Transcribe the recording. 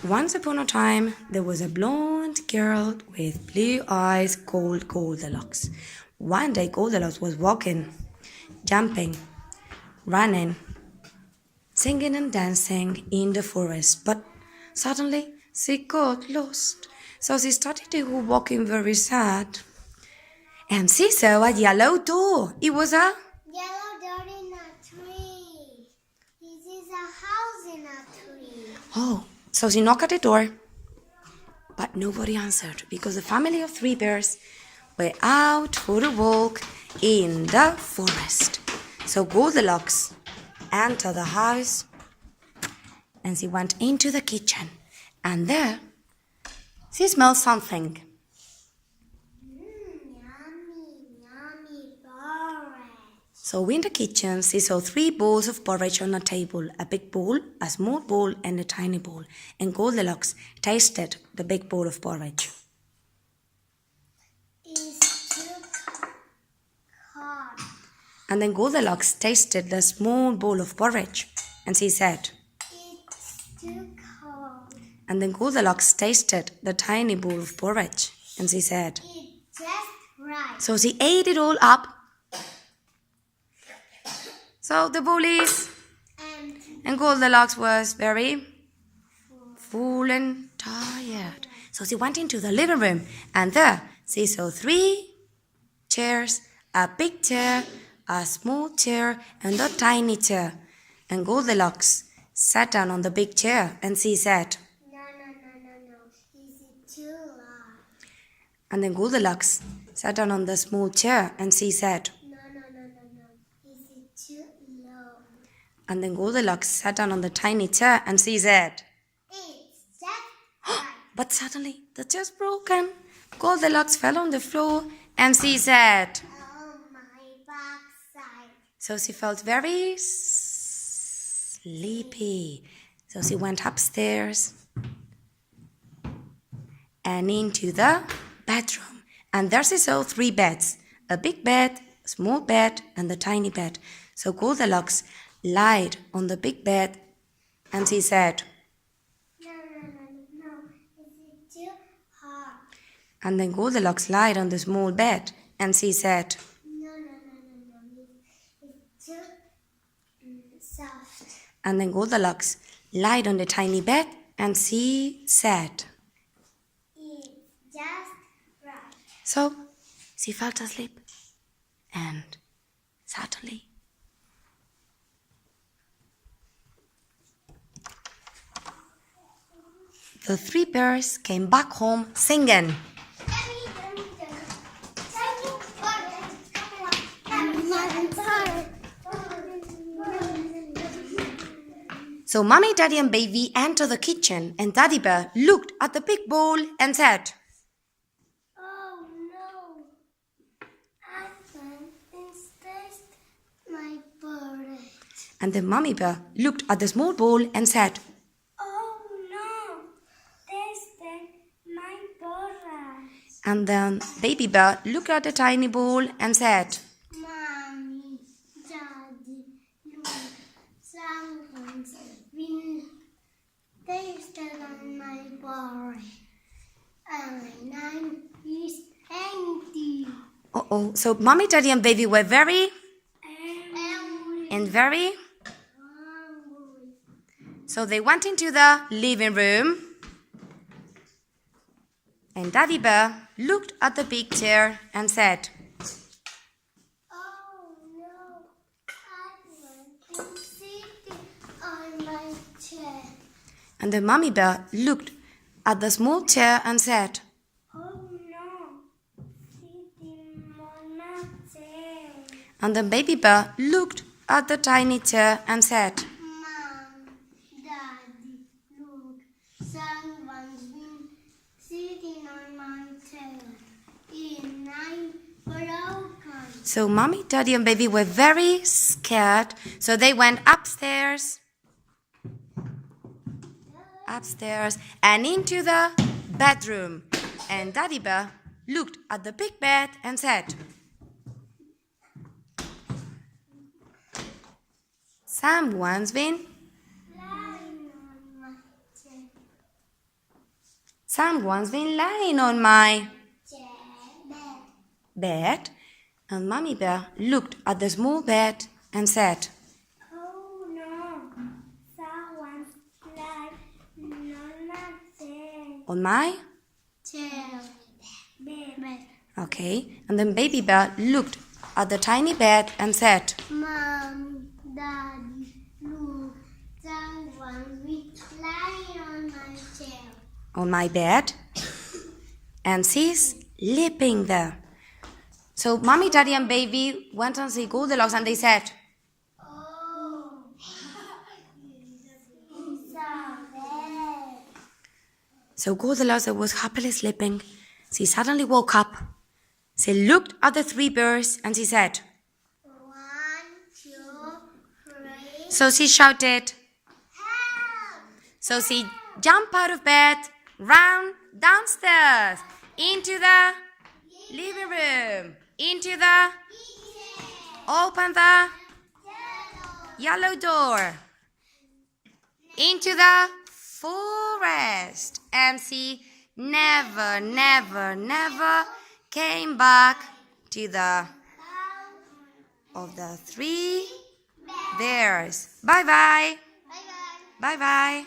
Once upon a time, there was a blonde girl with blue eyes called Goldilocks. One day, Goldilocks was walking, jumping, running, singing and dancing in the forest, but suddenly she got lost. So she started to go walking very sad. And she saw a yellow door. It was a Yellow door in a tree. This is a house in a tree. So she knocked at the door, but nobody answered because the family of three bears were out for a walk in the forest. So Goldilocks entered the house and she went into the kitchen, and there she smelled something. Yummy porridge. So in the kitchen, she saw three bowls of porridge on a table, a big bowl, a small bowl, and a tiny bowl. And Goldilocks tasted the big bowl of porridge. It's too hot. And then Goldilocks tasted the small bowl of porridge, and she said, It's too cold. and then Goldilocks tasted the tiny bowl of porridge, and she said, It's just right. so she ate it all up. So the bowl is, and Goldilocks was very full and tired. So she went into the living room, and there she saw three chairs, a big chair, a small chair, and a tiny chair. And Goldilocks sat down on the big chair, and she said, No. Is it too loud? and then Goldilocks sat down on the small chair, and she said, No. Is it too low? and then Goldilocks sat down on the tiny chair, and she said, It's just right. but suddenly the chair's broken. Goldilocks fell on the floor, and she said, Oh, my backside. so she felt very sleepy. So she went upstairs and into the bedroom. And there she saw three beds, a big bed, a small bed, and a tiny bed. So Goldilocks lied on the big bed, and she said, No. Is it too hot? and then Goldilocks lied on the small bed, and she said, No. It's too soft. and then Goldilocks lied on the tiny bed, and she said, It's just right. so she fell asleep, and suddenly the three bears came back home singing. So Mommy, Daddy, and Baby entered the kitchen, and Daddy Bear looked at the big bowl and said, Oh no! I can't taste my porridge. and then Mommy Bear looked at the small bowl and said, Oh no! Tasted my porridge. and then Baby Bear looked at the tiny bowl and said, Mommy, Daddy, look, someone's been tasted on my porridge. And my name is empty. uh-oh. So Mommy, Daddy, and Baby were very Hungry. So they went into the living room, and Daddy Bear looked at the big chair and said, Oh no, I want to sit on my chair. and the Mommy Bear looked at the small chair and said, Oh no, sitting on a chair. and then Baby Bear looked at the tiny chair and said, Mom, Daddy, look, someone's been sitting on my chair. And I'm broken. So Mommy, Daddy, and Baby were very scared. So they went upstairs and into the bedroom. And Daddy Bear looked at the big bed and said, someone's been. Lying on my chair. Someone's been lying on my chair, bed. And Mummy Bear looked at the small bed and said, oh no, someone's lying on my chair. on my? Chair. Bed. Okay. And then Baby Bear looked at the tiny bed and said, Mom, Daddy, look, someone's lying on my chair. on my bed. And she's sleeping there. So Mommy, Daddy, and Baby went and see Goldilocks and they said, Oh, it's a bed. so Goldilocks was happily sleeping. She suddenly woke up. She looked at the three bears and she said, 1, 2, 3. so she shouted. Help! So she jumped out of bed, ran downstairs, into the living room, into the, open the yellow door, into the forest. And she never, never, never came back to the of the three bears. Bye bye. Bye bye. Bye bye.